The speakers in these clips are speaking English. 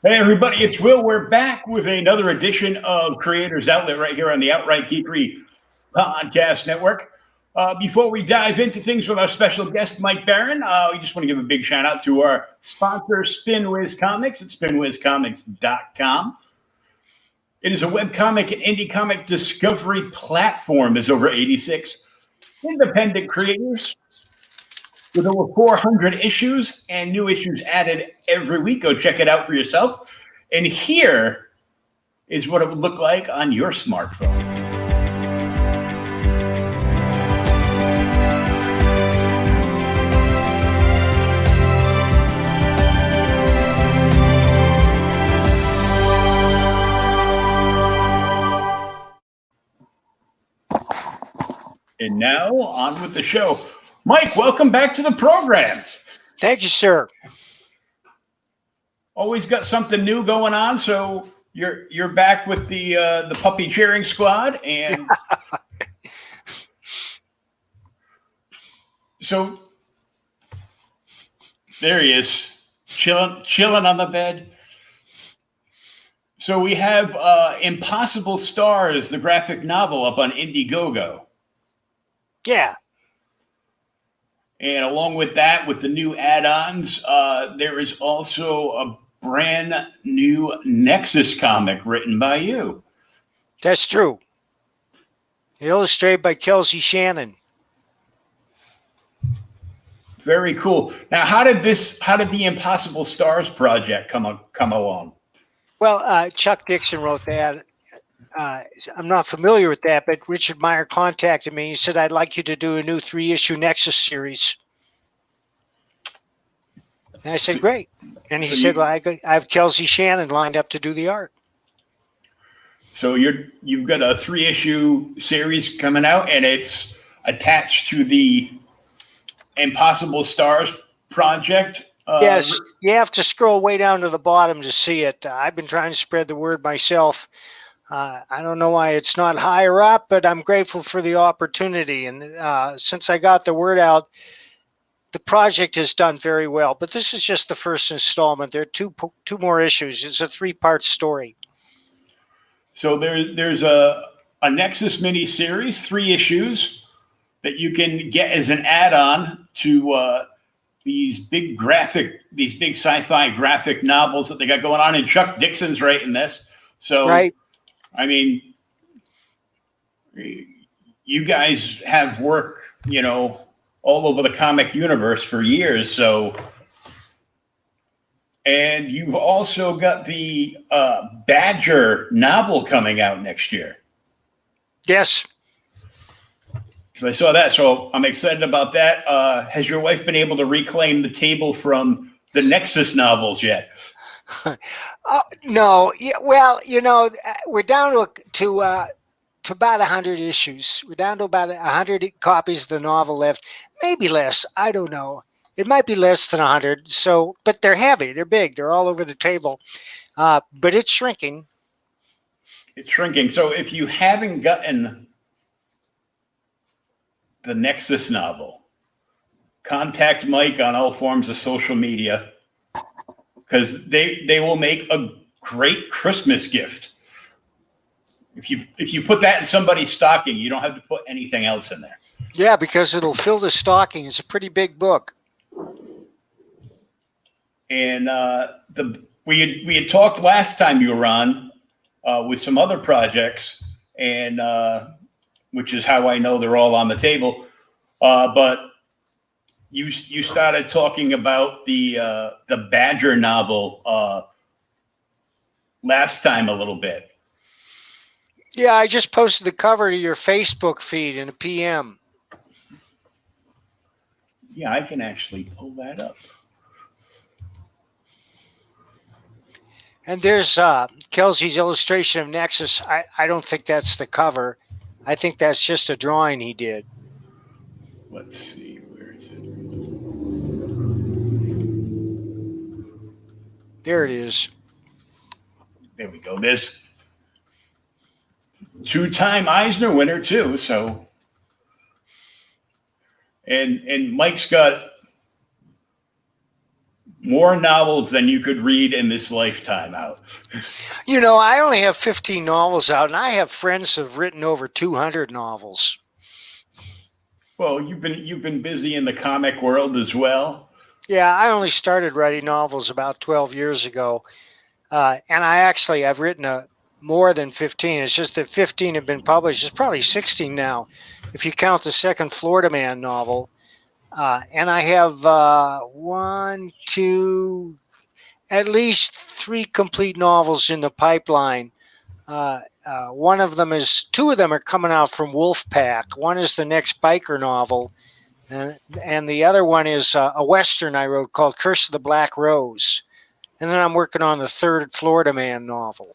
Hey everybody, it's Will. We're back with another edition of Creators Outlet right here on the Outright Geekery Podcast Network. Before we dive into things with our special guest, Mike Barron, we just want to give a big shout out to our sponsor, SpinWiz Comics at spinwizcomics.com. It is a webcomic and indie comic discovery platform. There's over 86 independent creators with over 400 issues and new issues added every week. Go check it out for yourself. And here is what it would look like on your smartphone. And now on with the show. Mike, welcome back to the program. Thank you, sir. Always got something new going on, so you're back with the puppy cheering squad, and so there he is, chilling on the bed. So we have Impossible Stars, the graphic novel, up on Indiegogo. Yeah. And along with that, with the new add-ons, there is also a brand new Nexus comic written by you. That's true. Illustrated by Kelsey Shannon. Very cool. Now, how did the Impossible Stars project come along? Well, Chuck Dixon wrote that. I'm not familiar with that, but Richard Meyer contacted me. He said, I'd like you to do a new 3-issue Nexus series. And I said, great. And he said, well, I have Kelsey Shannon lined up to do the art. So you've got a 3-issue series coming out, and it's attached to the Impossible Stars project. Yes, you have to scroll way down to the bottom to see it. I've been trying to spread the word myself. I don't know why it's not higher up, but I'm grateful for the opportunity. And since I got the word out, the project has done very well. But this is just the first installment. There are two more issues. It's a 3-part story. So there's a Nexus mini series, 3 issues that you can get as an add-on to these big sci-fi graphic novels that they got going on. And Chuck Dixon's writing this. So right. I mean, you guys have work, all over the comic universe for years. So, and you've also got the Badger novel coming out next year. Yes. So I saw that. So I'm excited about that. Has your wife been able to reclaim the table from the Nexus novels yet? No. Yeah, well, we're down to about 100 issues. We're down to about 100 copies of the novel left. Maybe less. I don't know. It might be less than 100. So, but they're heavy. They're big. They're all over the table. But it's shrinking. It's shrinking. So if you haven't gotten the Nexus novel, contact Mike on all forms of social media, because they will make a great Christmas gift. If you put that in somebody's stocking, you don't have to put anything else in there. Yeah, because it'll fill the stocking. It's a pretty big book. And we had talked last time you were on with some other projects, and which is how I know they're all on the table. But you started talking about the Badger novel last time a little bit. Yeah, I just posted the cover to your Facebook feed in a PM. Yeah, I can actually pull that up. And there's Kelsey's illustration of Nexus. I don't think that's the cover. I think that's just a drawing he did. Let's see, where is it? There it is. There we go. There's 2-time Eisner winner too. So, and Mike's got More novels than you could read in this lifetime out. You know, I only have 15 novels out, and I have friends who have written over 200 novels. Well, you've been busy in the comic world as well. Yeah, I only started writing novels about 12 years ago. And I've written more than 15. It's just that 15 have been published. It's probably 16 now, if you count the second Florida Man novel. And I have at least 3 complete novels in the pipeline. Two of them are coming out from Wolfpack. One is the next biker novel, and the other one is a Western I wrote called Curse of the Black Rose. And then I'm working on the third Florida Man novel.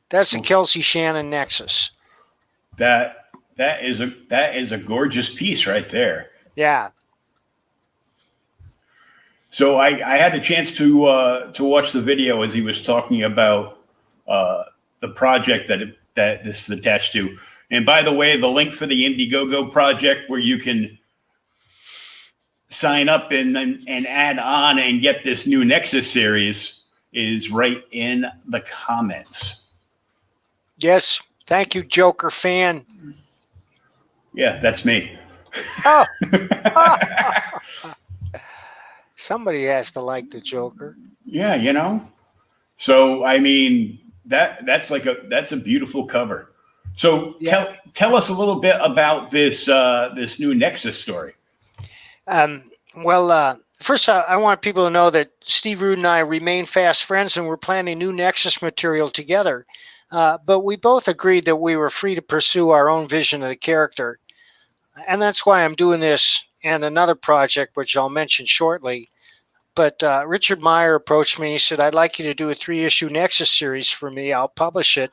That's the Kelsey Shannon Nexus. That is a gorgeous piece right there. Yeah. So I had a chance to watch the video as he was talking about the project that this is attached to. And by the way, the link for the Indiegogo project where you can sign up and add on and get this new Nexus series is right in the comments. Yes. Thank you, Joker fan. Yeah, that's me. Oh. Somebody has to like the Joker. Yeah, you know. So I mean that's a beautiful cover. So yeah. tell us a little bit about this new Nexus story. First, I want people to know that Steve Rude and I remain fast friends, and we're planning new Nexus material together. But we both agreed that we were free to pursue our own vision of the character. And that's why I'm doing this and another project, which I'll mention shortly. But Richard Meyer approached me. He said, I'd like you to do a 3-issue Nexus series for me. I'll publish it.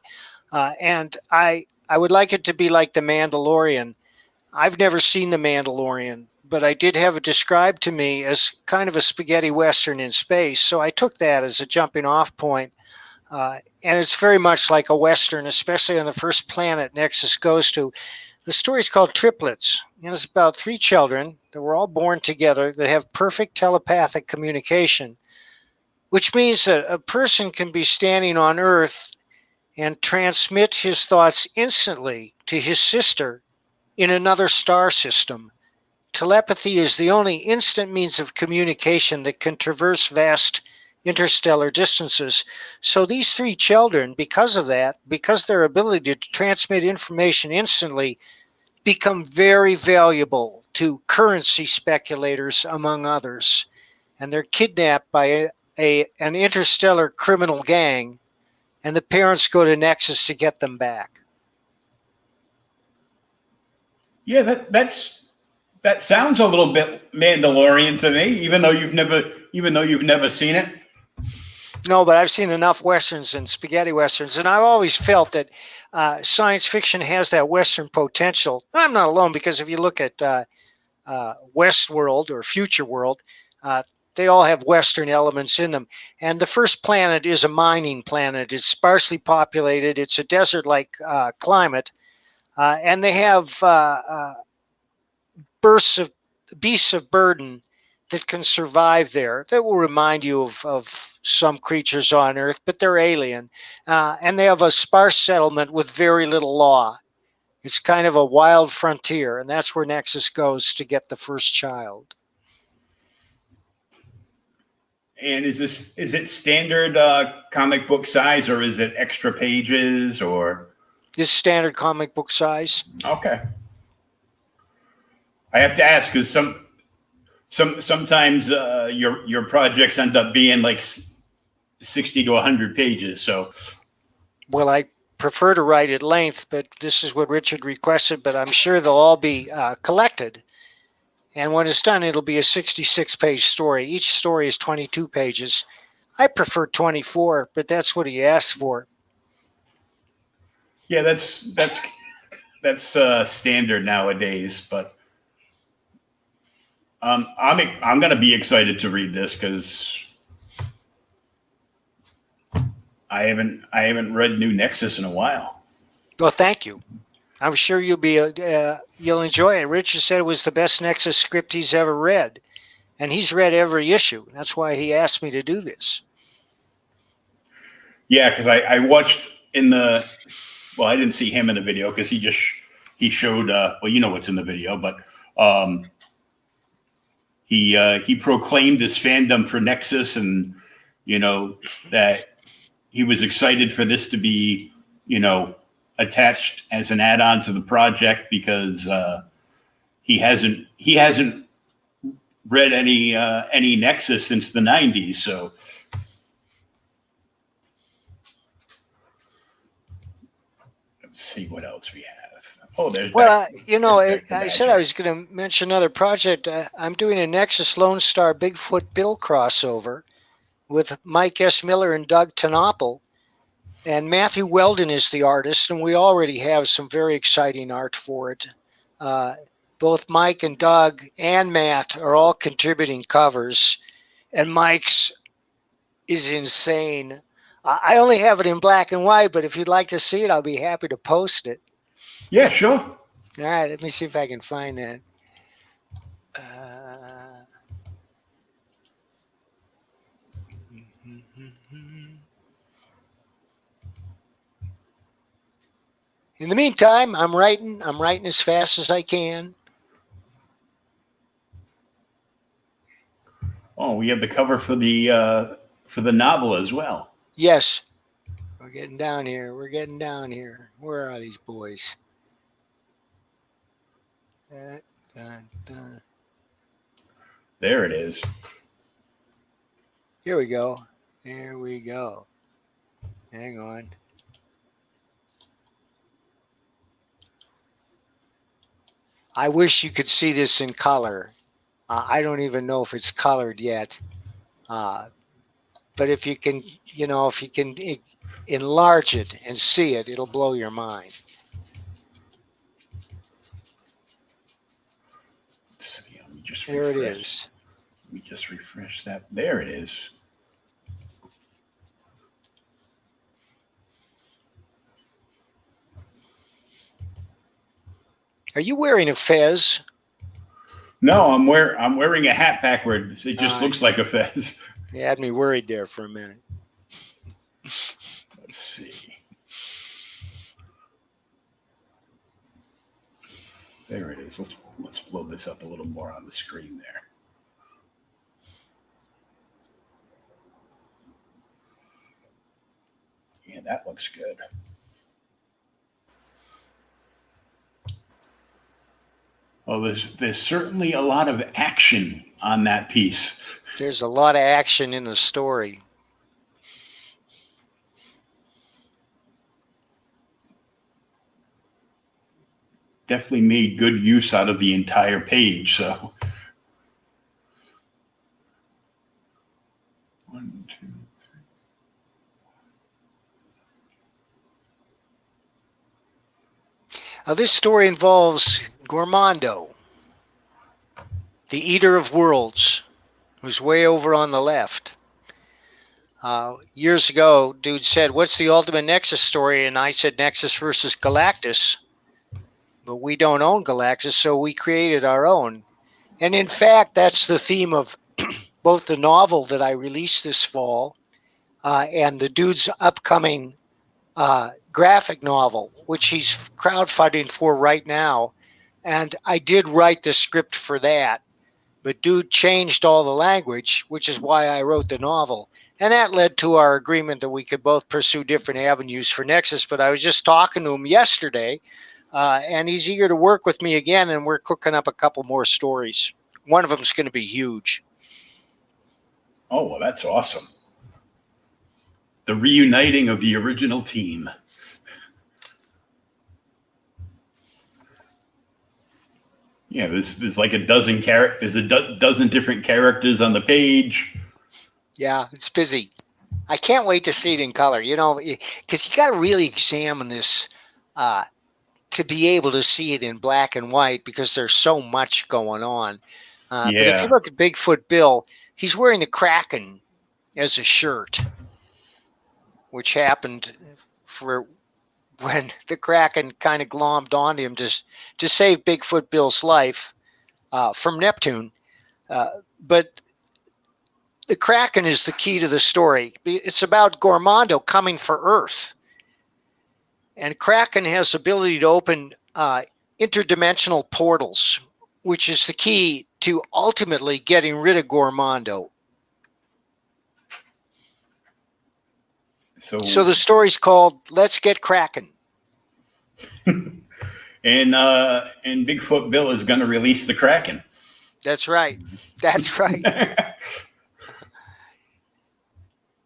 And I would like it to be like The Mandalorian. I've never seen The Mandalorian, but I did have it described to me as kind of a spaghetti Western in space. So I took that as a jumping off point. And it's very much like a Western, especially on the first planet Nexus goes to. The story's called Triplets, and it's about 3 children that were all born together that have perfect telepathic communication, which means that a person can be standing on Earth and transmit his thoughts instantly to his sister in another star system. Telepathy is the only instant means of communication that can traverse vast interstellar distances. So these 3 children, because of that, because their ability to transmit information instantly, become very valuable to currency speculators, among others. And they're kidnapped by an interstellar criminal gang, and the parents go to Nexus to get them back. Yeah, that sounds a little bit Mandalorian to me, even though you've never seen it. No, but I've seen enough Westerns and spaghetti Westerns, and I've always felt that science fiction has that Western potential. I'm not alone, because if you look at Westworld or Future World, they all have Western elements in them. And the first planet is a mining planet. It's sparsely populated. It's a desert-like climate. And they have beasts of burden that can survive there, that will remind you of some creatures on Earth, but they're alien. And they have a sparse settlement with very little law. It's kind of a wild frontier, and that's where Nexus goes to get the first child. And is it standard comic book size, or is it extra pages, or? It's standard comic book size. Okay. I have to ask, because sometimes your projects end up being like 60 to 100 pages. So, well, I prefer to write at length, but this is what Richard requested. But I'm sure they'll all be collected, and when it's done, it'll be a 66-page story. Each story is 22 pages. I prefer 24, but that's what he asked for. Yeah, that's standard nowadays, but. I'm going to be excited to read this, because I haven't read New Nexus in a while. Well, thank you. I'm sure you'll enjoy it. Richard said it was the best Nexus script he's ever read, and he's read every issue. That's why he asked me to do this. Yeah, because I watched well, I didn't see him in the video because he showed well, you know what's in the video, but he proclaimed his fandom for Nexus, and that he was excited for this to be attached as an add-on to the project because he hasn't read any Nexus since the 90s. So let's see what else we have. Oh, there's I said I was going to mention another project. I'm doing a Nexus Lone Star Bigfoot Bill crossover with Mike S. Miller and Doug Tenopple. And Matthew Weldon is the artist, and we already have some very exciting art for it. Both Mike and Doug and Matt are all contributing covers, and Mike's is insane. I only have it in black and white, but if you'd like to see it, I'll be happy to post it. Yeah, sure. All right, let me see if I can find that. In the meantime, I'm writing as fast as I can. Oh, we have the cover for the novel as well. Yes. We're getting down here. Where are these boys? There it is. Here we go. Hang on. I wish you could see this in color. I don't even know if it's colored yet. But if you can, enlarge it and see it, it'll blow your mind. Let's see, let me just there refresh. It is. Let me just refresh that. There it is. Are you wearing a fez? No, I'm wearing a hat backwards. It just looks like a fez. You had me worried there for a minute. Let's see. There it is. Let's blow this up a little more on the screen there. Yeah, that looks good. Oh, there's certainly a lot of action on that piece. There's a lot of action in the story. Definitely made good use out of the entire page. So 1, 2, 3. Now, this story involves Gormando, the Eater of Worlds, who's way over on the left. Years ago, dude said, "What's the ultimate Nexus story?" And I said, "Nexus versus Galactus." But we don't own Galactus, so we created our own. And in fact, that's the theme of both the novel that I released this fall and the dude's upcoming graphic novel, which he's crowdfunding for right now. And I did write the script for that, but dude changed all the language, which is why I wrote the novel. And that led to our agreement that we could both pursue different avenues for Nexus. But I was just talking to him yesterday, and he's eager to work with me again, and we're cooking up a couple more stories. One of them is going to be huge. Oh, well, that's awesome. The reuniting of the original team. Yeah, there's like a dozen characters. There's a dozen different characters on the page. Yeah, it's busy. I can't wait to see it in color, because you got to really examine this to be able to see it in black and white, because there's so much going on. But if you look at Bigfoot Bill, he's wearing the Kraken as a shirt, which happened for when the Kraken kind of glommed onto him to save Bigfoot Bill's life from Neptune. But the Kraken is the key to the story. It's about Gormondo coming for Earth. And Kraken has the ability to open interdimensional portals, which is the key to ultimately getting rid of Gormondo. So the story's called "Let's Get Kraken." And Bigfoot Bill is going to release the Kraken. That's right. That's right.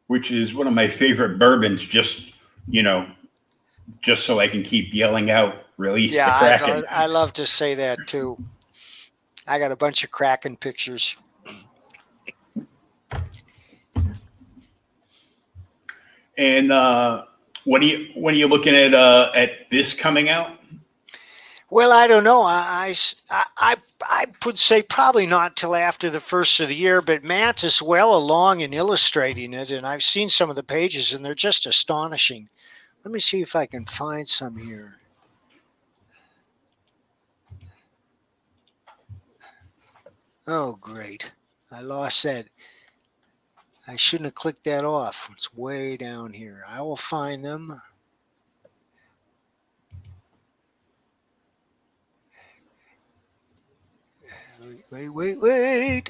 Which is one of my favorite bourbons. Just so I can keep yelling out, "Release the Kraken." I love to say that too. I got a bunch of Kraken pictures. And when are you looking at this coming out? Well, I don't know. I would say probably not till after the first of the year, but Matt is well along in illustrating it, and I've seen some of the pages, and they're just astonishing. Let me see if I can find some here. Oh, great. I lost that. I shouldn't have clicked that off. It's way down here. I will find them. Wait.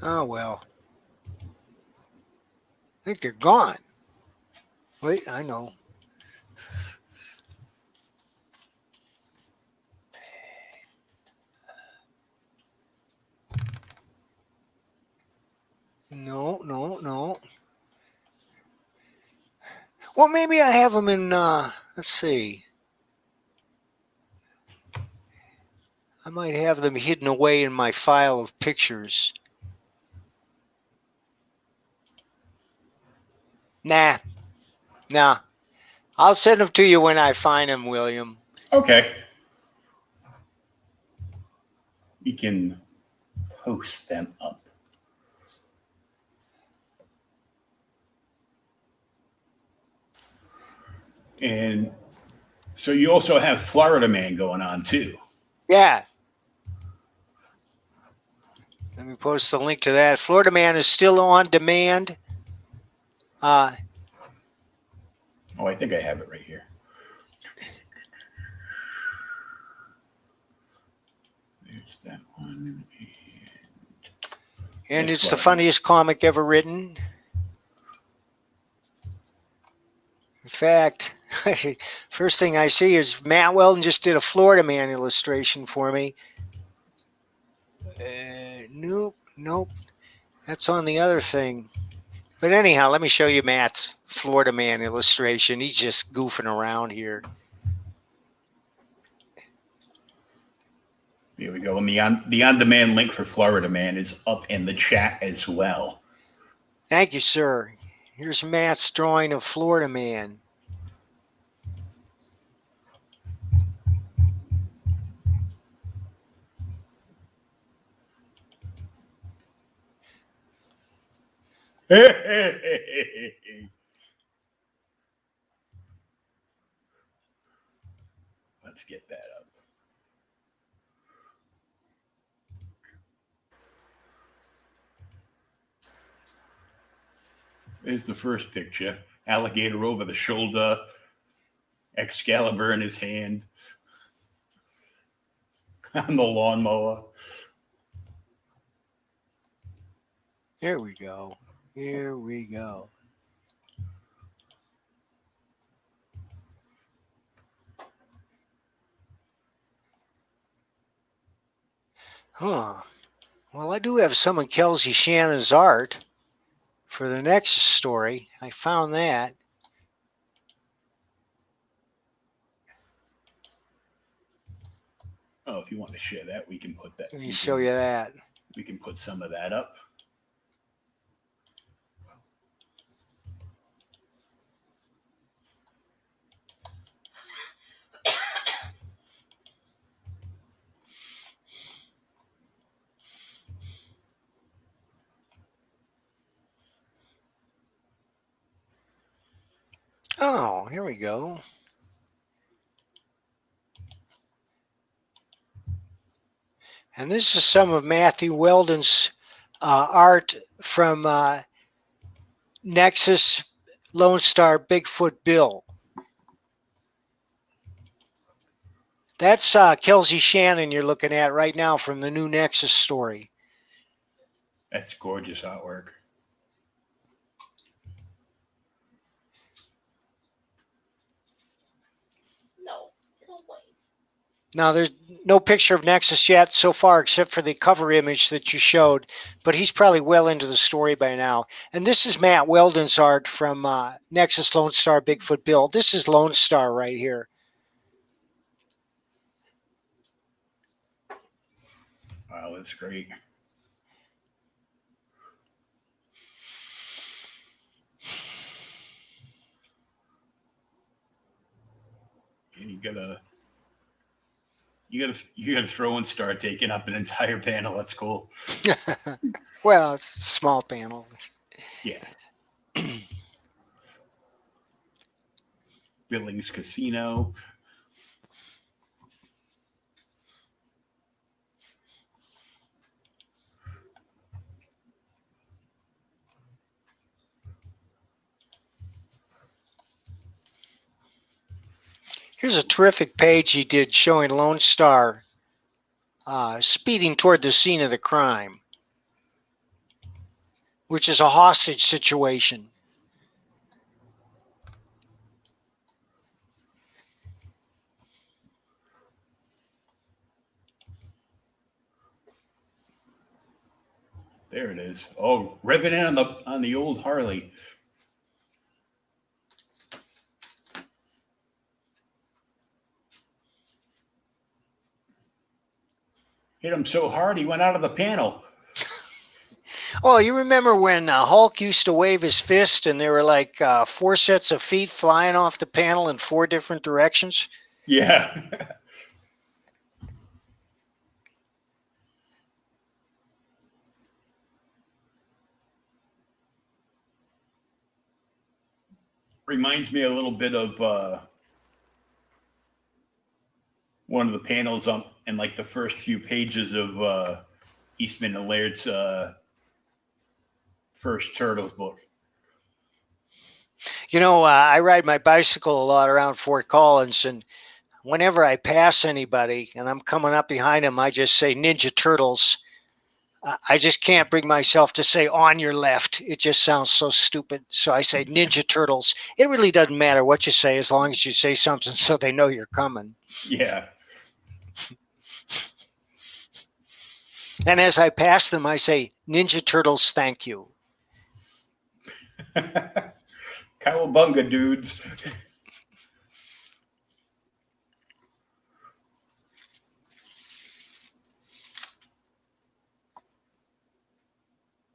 Oh, well. I think they're gone. Wait, I know. No. Well, maybe I have them in, let's see. I might have them hidden away in my file of pictures. Nah. I'll send them to you when I find them, William. Okay. We can post them up. And so you also have Florida Man going on too. Yeah. Let me post the link to that. Florida Man is still on demand. I think I have it right here. There's that one. And it's the funniest comic ever written. In fact, first thing I see is Matt Weldon just did a Florida Man illustration for me. Nope. That's on the other thing. But anyhow, let me show you Matt's Florida Man illustration. He's just goofing around here. Here we go. And the on-demand link for Florida Man is up in the chat as well. Thank you, sir. Here's Matt's drawing of Florida Man. Let's get that up. There's the first picture. Alligator over the shoulder, Excalibur in his hand on the lawnmower. Here we go. Huh. Well, I do have some of Kelsey Shannon's art for the next story. I found that. Oh, if you want to share that, we can put that. Let me show you that. We can put some of that up. Oh, here we go. And this is some of Matthew Weldon's art from Nexus Lone Star Bigfoot Bill. That's Kelsey Shannon you're looking at right now from the new Nexus story. That's gorgeous artwork. Now, there's no picture of Nexus yet so far, except for the cover image that you showed, but he's probably well into the story by now. And this is Matt Weldon's art from Nexus Lone Star Bigfoot Bill. This is Lone Star right here. Wow, that's great. And you gotta throw and start taking up an entire panel. That's cool. Well, it's a small panel. Yeah. Billings Casino. Here's a terrific page he did showing Lone Star speeding toward the scene of the crime, which is a hostage situation. There it is. Oh, ripping in on the old Harley. Hit him so hard he went out of the panel. Oh, you remember when Hulk used to wave his fist and there were like 4 sets of feet flying off the panel in 4 different directions? Yeah. Reminds me a little bit of one of the panels in like the first few pages of Eastman and Laird's first Turtles book. You know, I ride my bicycle a lot around Fort Collins, and whenever I pass anybody and I'm coming up behind them, I just say Ninja Turtles. I just can't bring myself to say on your left. It just sounds so stupid. So I say Ninja Turtles. It really doesn't matter what you say as long as you say something so they know you're coming. Yeah. And as I pass them, I say, Ninja Turtles, thank you. Cowabunga, dudes.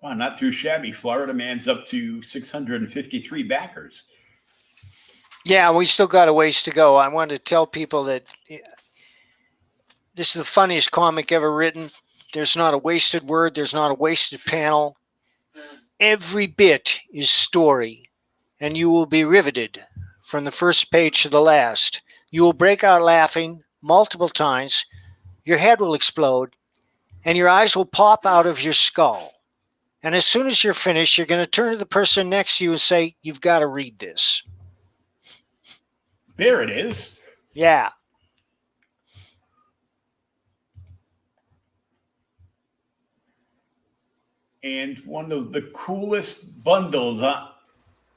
Wow, not too shabby. Florida Man's up to 653 backers. Yeah, we still got a ways to go. I wanted to tell people that this is the funniest comic ever written. There's not a wasted word. There's not a wasted panel. Every bit is story, and you will be riveted from the first page to the last. You will break out laughing multiple times. Your head will explode, and your eyes will pop out of your skull. And as soon as you're finished, you're going to turn to the person next to you and say, you've got to read this. There it is. Yeah. And one of the coolest bundles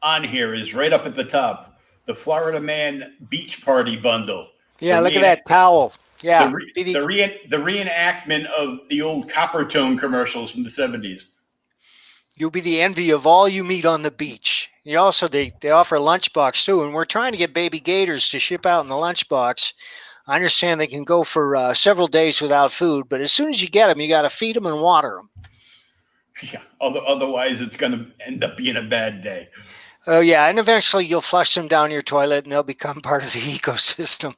on here is right up at the top. The Florida Man Beach Party bundle. Yeah, look at that towel. Yeah. The reenactment of the old Copper Tone commercials from the 70s. You'll be the envy of all you meet on the beach. You also, they offer a lunchbox too, and we're trying to get baby gators to ship out in the lunchbox. I understand they can go for several days without food, but as soon as you get them, you got to feed them and water them. Yeah, otherwise it's going to end up being a bad day. Oh, yeah, and eventually you'll flush them down your toilet and they'll become part of the ecosystem.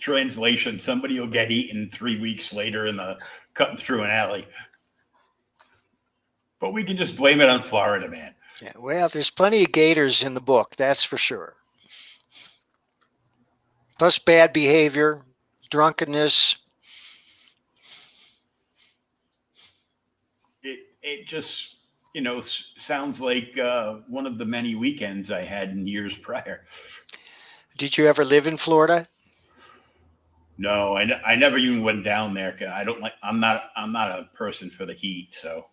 Translation, somebody will get eaten 3 weeks later in the cutting through an alley. But we can just blame it on Florida, man. Yeah, well, there's plenty of gators in the book, that's for sure. Plus bad behavior, drunkenness. It just, sounds like one of the many weekends I had in years prior. Did you ever live in Florida? No, I never even went down there. 'Cause I don't like. I'm not a person for the heat. So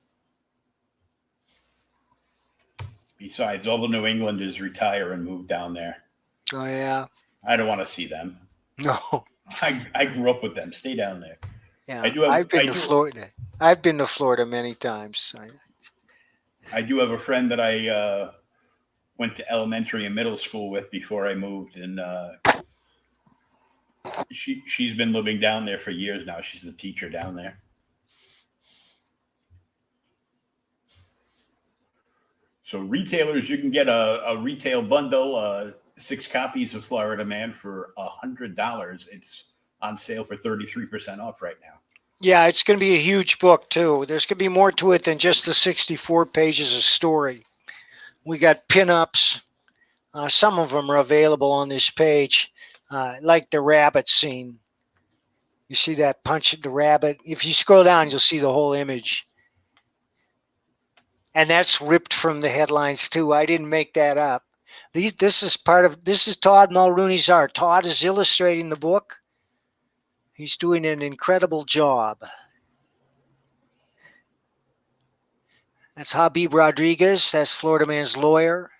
besides, all the New Englanders retire and move down there. Oh yeah. I don't want to see them. No. I grew up with them. Stay down there. Yeah. I do have. I've been I to do. Florida. I've been to Florida many times. I do have a friend that I went to elementary and middle school with before I moved, and she's been living down there for years now. She's a teacher down there. So retailers, you can get a retail bundle, 6 copies of Florida Man for $100. It's on sale for 33% off right now. Yeah, it's going to be a huge book too. There's going to be more to it than just the 64 pages of story. We got pinups. Some of them are available on this page, like the rabbit scene. You see that punch at the rabbit? If you scroll down, you'll see the whole image. And that's ripped from the headlines too. I didn't make that up. This is Todd Mulrooney's art. Todd is illustrating the book. He's doing an incredible job. That's Habib Rodriguez. That's Florida Man's lawyer.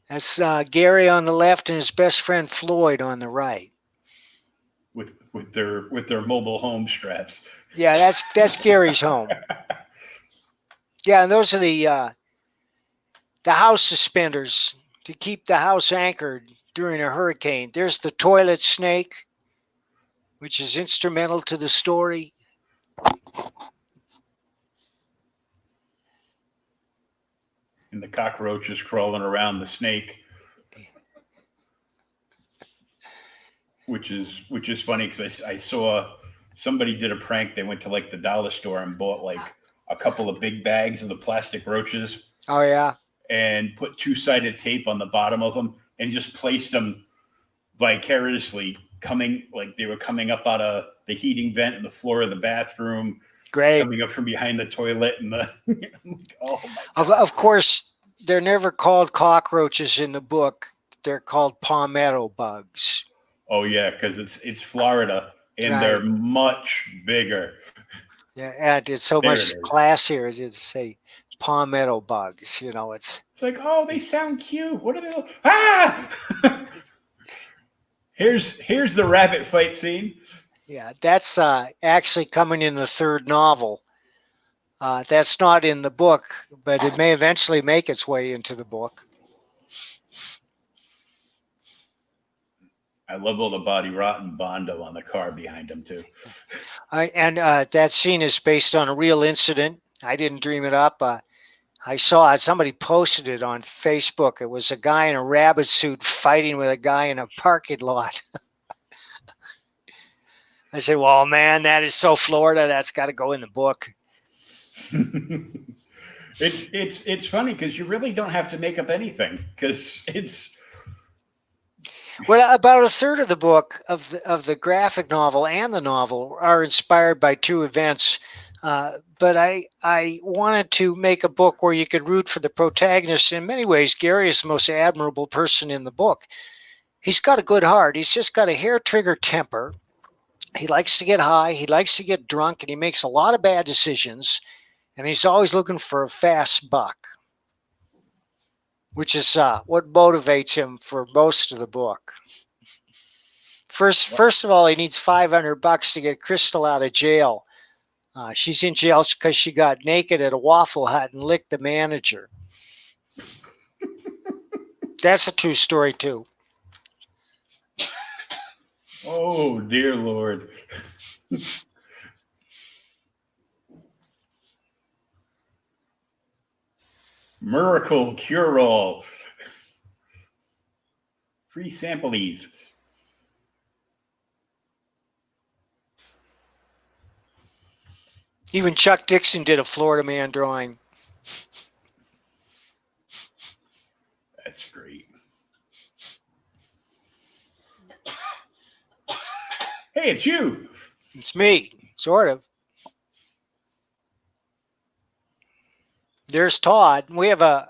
That's Gary on the left and his best friend Floyd on the right. With their mobile home straps. Yeah, that's Gary's home. Yeah, and those are the house suspenders to keep the house anchored during a hurricane. There's the toilet snake, which is instrumental to the story. And the cockroaches crawling around the snake, which is funny because I saw somebody did a prank. They went to like the dollar store and bought like a couple of big bags of the plastic roaches. Oh yeah. And put 2-sided tape on the bottom of them and just placed them vicariously, like they were coming up out of the heating vent in the floor of the bathroom. Great. Coming up from behind the toilet and the oh my God. Of course, they're never called cockroaches in the book. They're called palmetto bugs. Oh yeah, because it's Florida and Right. they're much bigger. Yeah, and it's so There much it is. classier to say palmetto bugs. It's like, oh, they sound cute. What are they? Ah! Here's the rabbit fight scene. Yeah, that's actually coming in the third novel. That's not in the book, but it may eventually make its way into the book. I love all the body rotten Bondo on the car behind him too. And that scene is based on a real incident. I didn't dream it up. I saw it. Somebody posted it on Facebook. It was a guy in a rabbit suit fighting with a guy in a parking lot. I said, well, man, that is so Florida. That's got to go in the book. It's funny because you really don't have to make up anything because it's. Well, about a third of the book of the graphic novel and the novel are inspired by true events. But I wanted to make a book where you could root for the protagonist. In many ways, Gary is the most admirable person in the book. He's got a good heart. He's just got a hair-trigger temper. He likes to get high. He likes to get drunk, and he makes a lot of bad decisions. And he's always looking for a fast buck, which is what motivates him for most of the book. First of all, he needs $500 to get Crystal out of jail. She's in jail because she got naked at a Waffle Hut and licked the manager. That's a true story too. Oh dear Lord. Miracle cure-all. Free samplees. Even Chuck Dixon did a Florida Man drawing. That's great. Hey, it's you. It's me, sort of. There's Todd. We have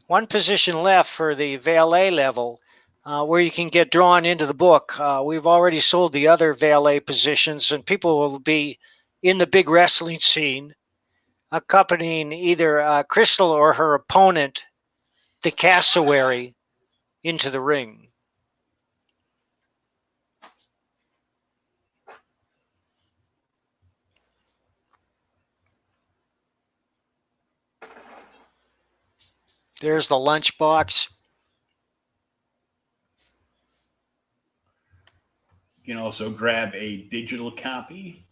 one position left for the valet level where you can get drawn into the book. We've already sold the other valet positions, and people will be in the big wrestling scene accompanying either Crystal or her opponent, the cassowary, into the ring. There's the lunchbox. You can also grab a digital copy.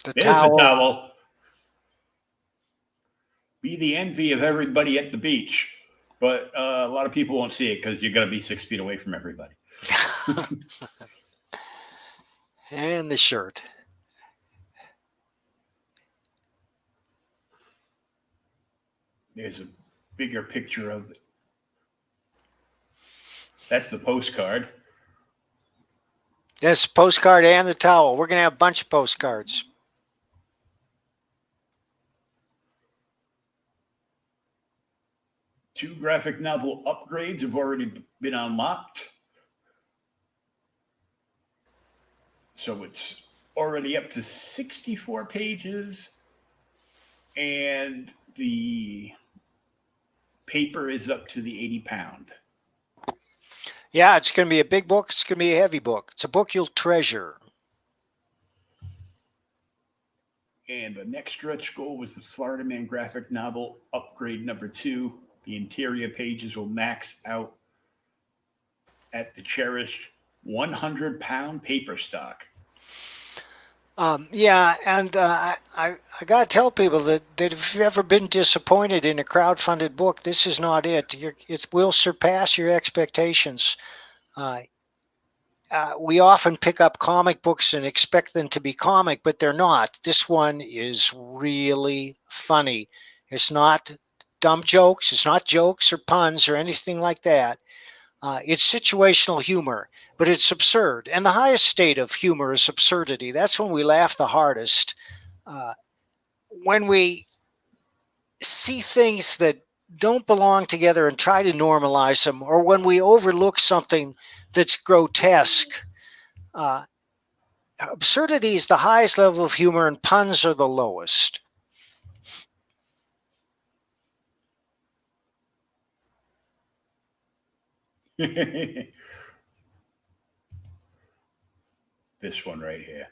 There's the towel. Be the envy of everybody at the beach. But a lot of people won't see it because you're going to be 6 feet away from everybody. And the shirt. There's a bigger picture of it. That's the postcard. That's the postcard and the towel. We're going to have a bunch of postcards. Two graphic novel upgrades have already been unlocked. So it's already up to 64 pages. And the paper is up to the 80 pound. Yeah, it's going to be a big book. It's going to be a heavy book. It's a book you'll treasure. And the next stretch goal was the Florida Man graphic novel upgrade number 2. The interior pages will max out at the cherished 100-pound paper stock. Yeah, and I got to tell people that if you've ever been disappointed in a crowdfunded book, this is not it. It will surpass your expectations. We often pick up comic books and expect them to be comic, but they're not. This one is really funny. It's not dumb jokes. It's not jokes or puns or anything like that. It's situational humor, but it's absurd. And the highest state of humor is absurdity. That's when we laugh the hardest. When we see things that don't belong together and try to normalize them, or when we overlook something that's grotesque. Absurdity is the highest level of humor, and puns are the lowest. This one right here.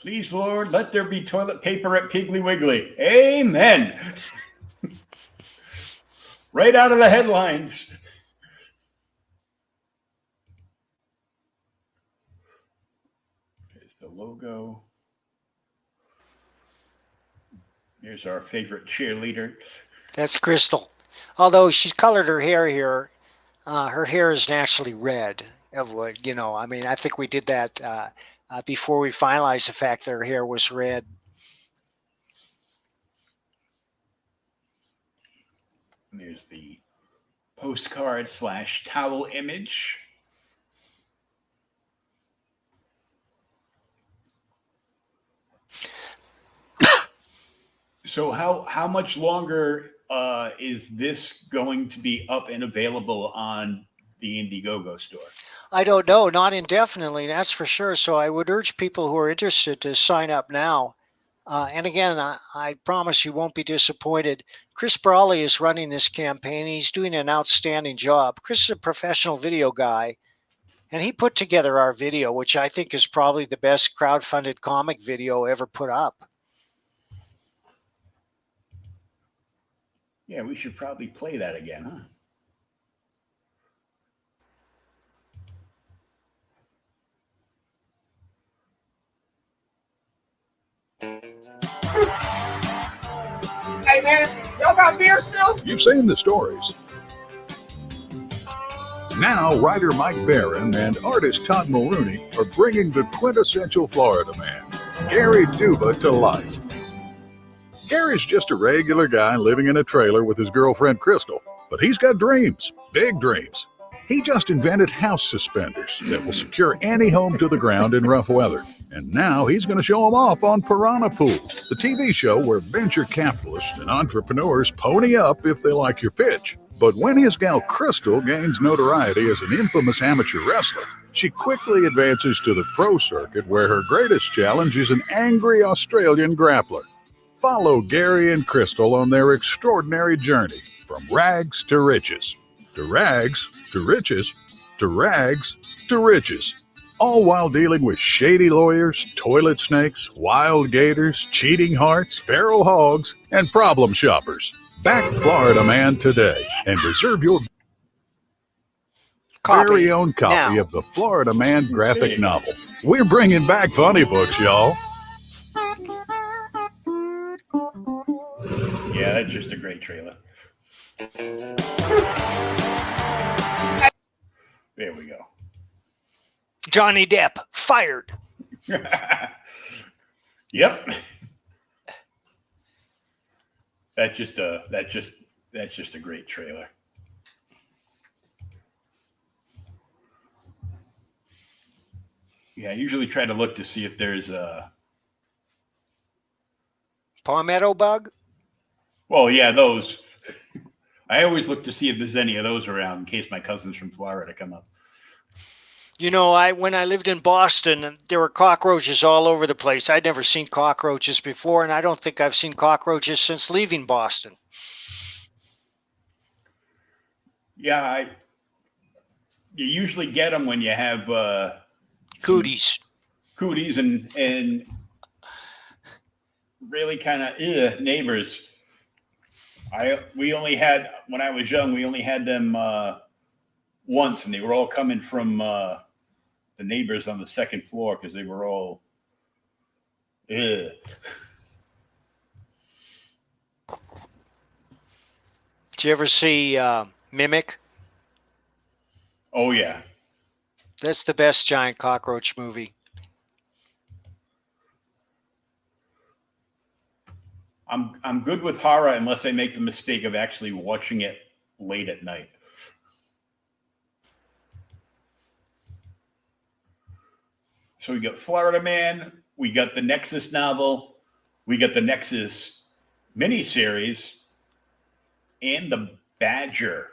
Please, Lord, let there be toilet paper at Piggly Wiggly. Amen. Right out of the headlines. There's the logo. Here's our favorite cheerleader. That's Crystal. Although she's colored her hair here, her hair is naturally red. You know, I mean, I think we did that before we finalized the fact that her hair was red. And there's the postcard / towel image. So how much longer is this going to be up and available on the Indiegogo store? I don't know, not indefinitely, that's for sure. So I would urge people who are interested to sign up now. And again, I promise you won't be disappointed. Chris Brawley is running this campaign. He's doing an outstanding job. Chris is a professional video guy, and he put together our video, which I think is probably the best crowdfunded comic video ever put up. Yeah, we should probably play that again, huh? Hey man, y'all got beer still? You've seen the stories. Now, writer Mike Barron and artist Todd Mulrooney are bringing the quintessential Florida man, Gary Duba, to life. Gary's just a regular guy living in a trailer with his girlfriend Crystal, but he's got dreams, big dreams. He just invented house suspenders that will secure any home to the ground in rough weather. And now he's going to show them off on Piranha Pool, the TV show where venture capitalists and entrepreneurs pony up if they like your pitch. But when his gal Crystal gains notoriety as an infamous amateur wrestler, she quickly advances to the pro circuit where her greatest challenge is an angry Australian grappler. Follow Gary and Crystal on their extraordinary journey from rags to riches. To rags, to riches, to rags, to riches. All while dealing with shady lawyers, toilet snakes, wild gators, cheating hearts, feral hogs, and problem shoppers. Back Florida Man today and reserve your very own copy of the Florida Man graphic novel. We're bringing back funny books, y'all. Yeah, that's just a great trailer. There we go. Johnny Depp fired. Yep. That's just a great trailer. Yeah, I usually try to look to see if there's a Palmetto bug. Well, yeah, those. I always look to see if there's any of those around in case my cousins from Florida come up. You know, when I lived in Boston, there were cockroaches all over the place. I'd never seen cockroaches before, and I don't think I've seen cockroaches since leaving Boston. Yeah, you usually get them when you have cooties and really kind of neighbors. We only had, when I was young, we only had them once, and they were all coming from the neighbors on the second floor because they were all Did you ever see Mimic? Oh yeah, that's the best giant cockroach movie. I'm good with horror unless I make the mistake of actually watching it late at night. So we got Florida Man, we got the Nexus novel, we got the Nexus miniseries, and the Badger.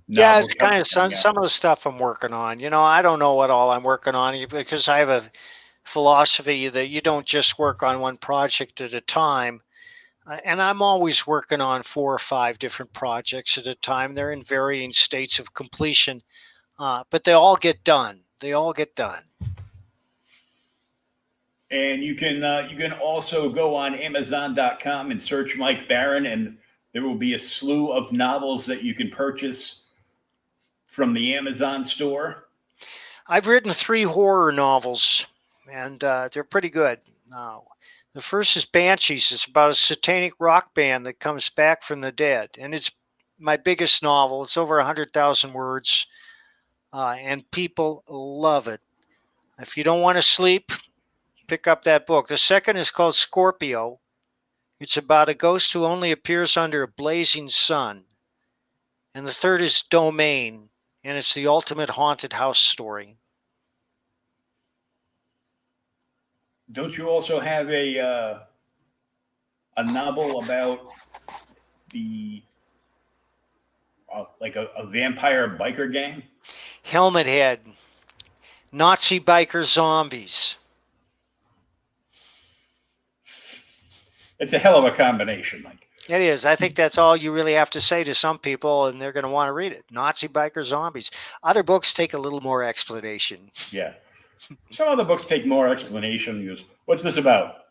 Yeah, it's kind of some of the stuff I'm working on. You know, I don't know what all I'm working on because I have a philosophy that you don't just work on one project at a time. And I'm always working on 4 or 5 different projects at a time. They're in varying states of completion, but they all get done. They all get done. And you can also go on Amazon.com and search Mike Barron, and there will be a slew of novels that you can purchase from the Amazon store. I've written 3 horror novels, and they're pretty good. The first is Banshees. It's about a satanic rock band that comes back from the dead, and it's my biggest novel. It's over 100,000 words, and people love it. If you don't want to sleep, pick up that book. The second is called Scorpio. It's about a ghost who only appears under a blazing sun. And the third is Domain, and it's the ultimate haunted house story. Don't you also have a novel about the like a vampire biker gang? Helmet Head, Nazi biker zombies. It's a hell of a combination, Mike. It is. I think that's all you really have to say to some people, and they're going to want to read it. Nazi biker zombies. Other books take a little more explanation. Yeah. Some other books take more explanation. He goes, what's this about?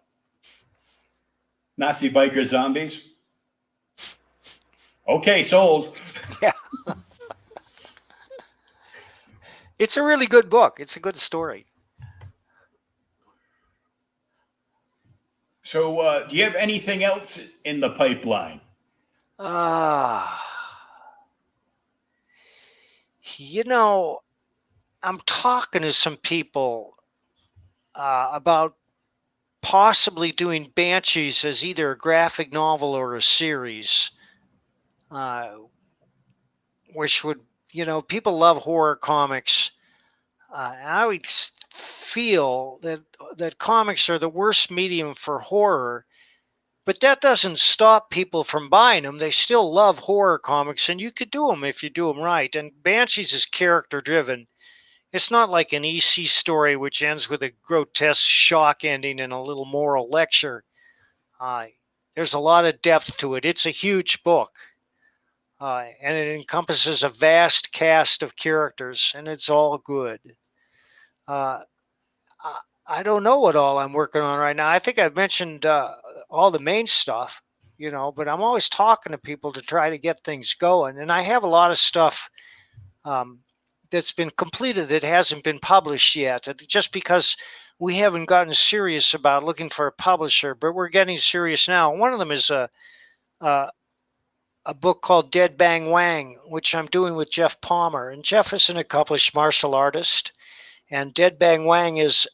Nazi biker zombies? Okay, sold. Yeah. It's a really good book. It's a good story. So do you have anything else in the pipeline? You know, I'm talking to some people about possibly doing Banshees as either a graphic novel or a series, uh, which would, people love horror comics. I would feel that comics are the worst medium for horror, but that doesn't stop people from buying them. They still love horror comics, and you could do them if you do them right. And Banshees is character driven. It's not like an EC story which ends with a grotesque shock ending and a little moral lecture. Uh, there's a lot of depth to it. It's a huge book, and it encompasses a vast cast of characters, and it's all good. Uh, I don't know what all I'm working on right now. I think I've mentioned all the main stuff, but I'm always talking to people to try to get things going. And I have a lot of stuff that's been completed that hasn't been published yet, just because we haven't gotten serious about looking for a publisher, but we're getting serious now. One of them is a book called Dead Bang Wang, which I'm doing with Jeff Palmer. And Jeff is an accomplished martial artist, and Dead Bang Wang is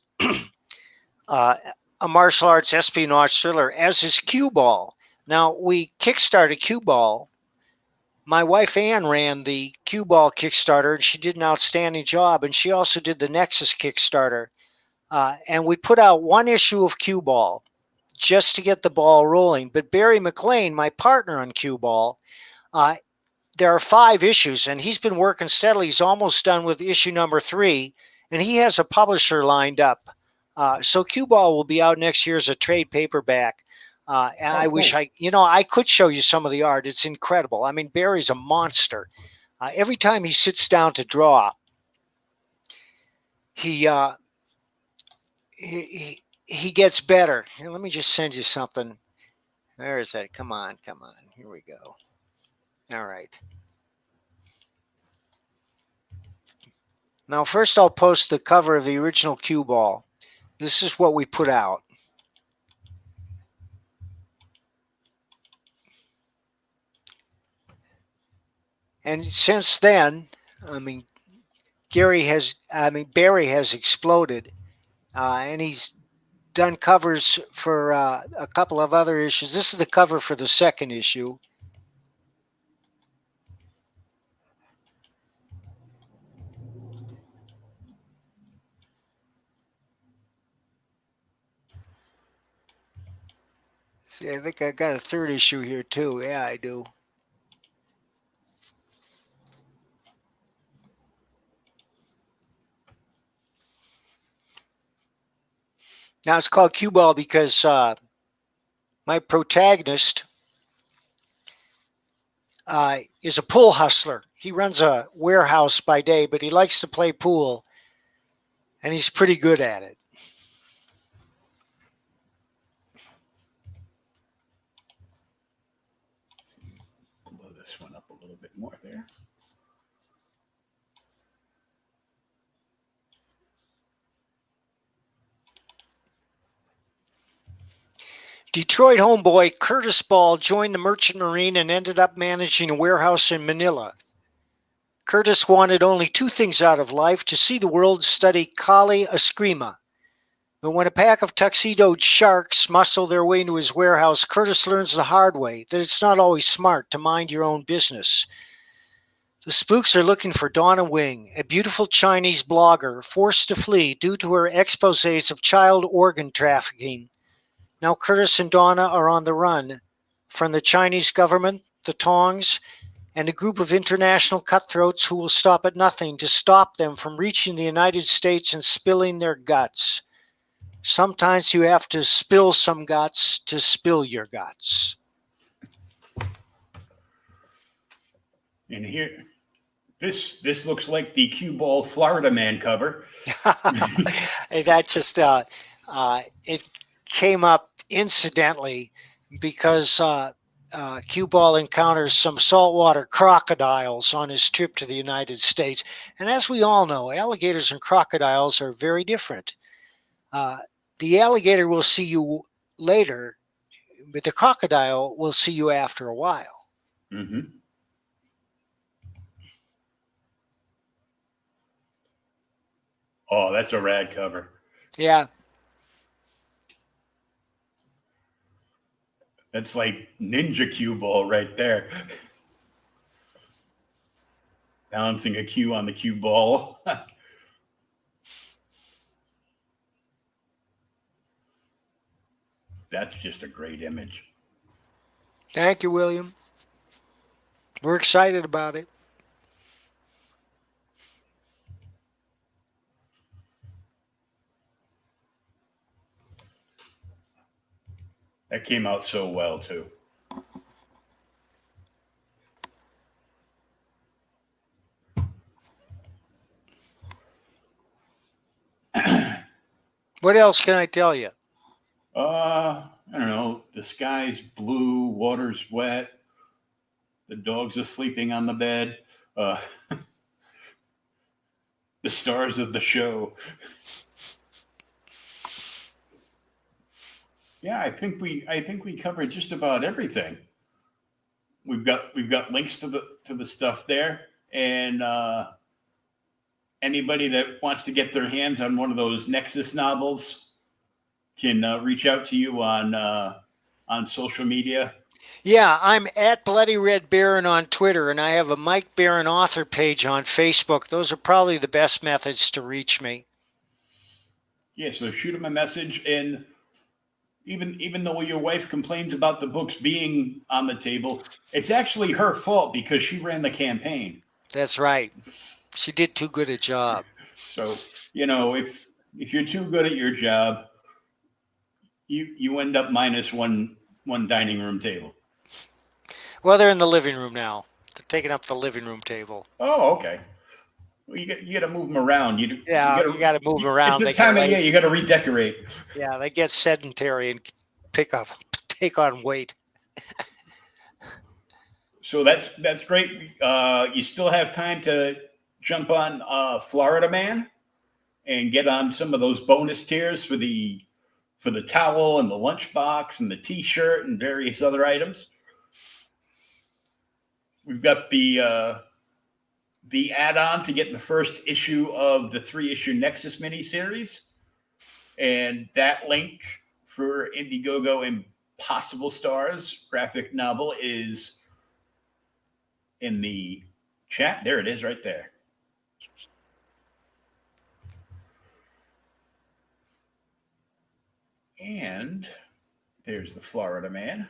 a martial arts espionage thriller, as is Cue Ball. Now, we kickstarted Cue Ball. My wife Ann ran the Cue Ball Kickstarter, and she did an outstanding job. And she also did the Nexus Kickstarter. And we put out one issue of Cue Ball just to get the ball rolling. But Barry McLean, my partner on Cue Ball, there are 5 issues, and he's been working steadily. He's almost done with issue number 3, and he has a publisher lined up. So Cue Ball will be out next year as a trade paperback. And I wish I could show you some of the art. It's incredible. I mean, Barry's a monster. Every time he sits down to draw, he gets better. Here, let me just send you something. Where is that? Come on. Here we go. All right. Now, first I'll post the cover of the original Cue Ball. This is what we put out. And since then, Barry has exploded, and he's done covers for a couple of other issues. This is the cover for the second issue. See, I think I got a third issue here too. Yeah, I do. Now it's called Cue Ball because my protagonist is a pool hustler. He runs a warehouse by day, but he likes to play pool, and he's pretty good at it. Blow this one up a little bit more there. Detroit homeboy Curtis Ball joined the Merchant Marine and ended up managing a warehouse in Manila. Curtis wanted only 2 things out of life: to see the world and study Kali Eskrima. But when a pack of tuxedoed sharks muscle their way into his warehouse, Curtis learns the hard way that it's not always smart to mind your own business. The spooks are looking for Donna Wing, a beautiful Chinese blogger forced to flee due to her exposés of child organ trafficking. Now Curtis and Donna are on the run from the Chinese government, the Tongs, and a group of international cutthroats who will stop at nothing to stop them from reaching the United States and spilling their guts. Sometimes you have to spill some guts to spill your guts. And here, this looks like the Cue Ball Florida Man cover. That just it came up incidentally because Cue Ball encounters some saltwater crocodiles on his trip to the United States. And as we all know, alligators and crocodiles are very different. The alligator will see you later, but the crocodile will see you after a while. Mm-hmm. Oh, that's a rad cover. Yeah. That's like Ninja Cue Ball right there. Balancing a cue on the cue ball. That's just a great image. Thank you, William. We're excited about it. That came out so well, too. What else can I tell you? I don't know. The sky's blue, water's wet. The dogs are sleeping on the bed. The stars of the show. Yeah, I think we covered just about everything. We've got links to the stuff there, and anybody that wants to get their hands on one of those Nexus novels can reach out to you on social media. Yeah, I'm at Bloody Red Baron on Twitter, and I have a Mike Baron author page on Facebook. Those are probably the best methods to reach me. Yeah, so shoot him a message, and even though your wife complains about the books being on the table, it's actually her fault because she ran the campaign. That's right. She did too good a job. So, if you're too good at your job, you end up minus one dining room table. Well, they're in the living room now. They're taking up the living room table. Oh, okay. Well, you got to move them around. You got to move them around. It's the time of year you got to redecorate. Yeah, they get sedentary and take on weight. So that's great. You still have time to jump on Florida Man and get on some of those bonus tiers for the towel and the lunchbox and the T-shirt and various other items. We've got the add-on to get the first issue of the 3-issue Nexus miniseries, and that link for Indiegogo Impossible Stars graphic novel is in the chat. There it is, right there. And there's the Florida Man,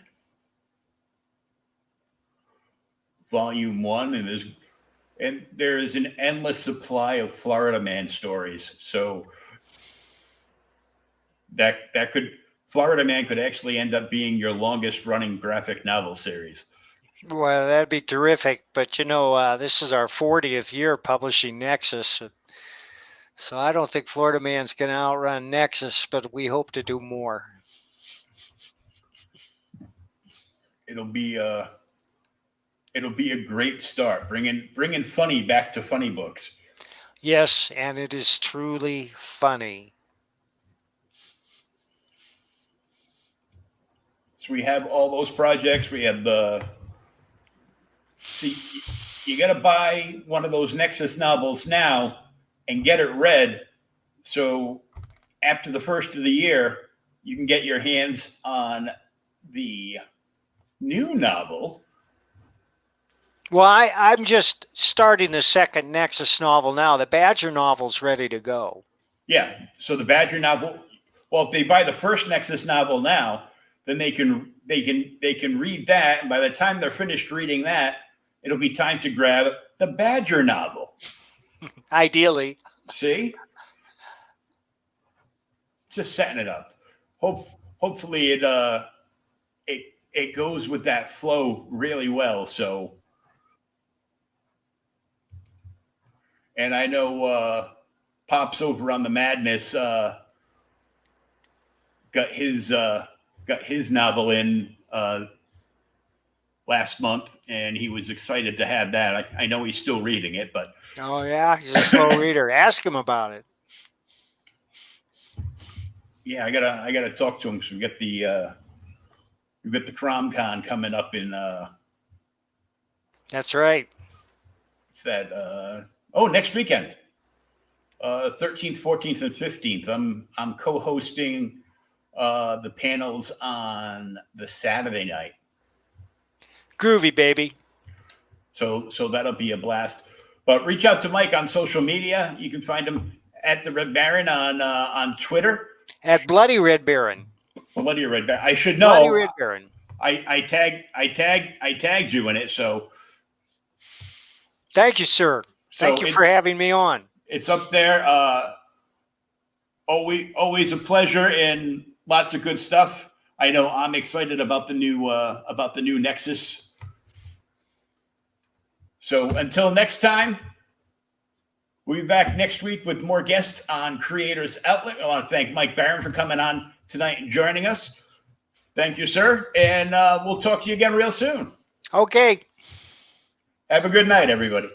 Volume 1, and there is an endless supply of Florida Man stories. So Florida Man could actually end up being your longest running graphic novel series. Well, that'd be terrific. But this is our 40th year publishing Nexus. So I don't think Florida Man's going to outrun Nexus, but we hope to do more. It'll be a great start, bringing funny back to funny books. Yes, and it is truly funny. So we have all those projects. We have you got to buy one of those Nexus novels now and get it read. So after the first of the year, you can get your hands on the new novel. Well, I'm just starting the second Nexus novel now. The Badger novel's ready to go. Yeah. So the Badger novel, well, if they buy the first Nexus novel now, then they can read that. And by the time they're finished reading that, it'll be time to grab the Badger novel. Ideally. See? Just setting it up. Hopefully it goes with that flow really well. So, and I know Pops over on the Madness got his novel in last month, and he was excited to have that. I know he's still reading it, but oh yeah, he's a slow reader. Ask him about it. Yeah, I gotta talk to him because we got the CromCon coming up in. That's right. It's that next weekend. 13th, 14th, and 15th. I'm co-hosting the panels on the Saturday night. Groovy, baby. So that'll be a blast. But reach out to Mike on social media. You can find him at the Red Baron on Twitter. At Bloody Red Baron. Bloody Red Baron. I should know. Bloody Red Baron. I tagged you in it. So thank you, sir. Thank you for having me on. It's up there. Always a pleasure and lots of good stuff. I know I'm excited about the new Nexus. So until next time, we'll be back next week with more guests on Creators Outlet. I want to thank Mike Barron for coming on tonight and joining us. Thank you, sir. And we'll talk to you again real soon. Okay. Have a good night, everybody.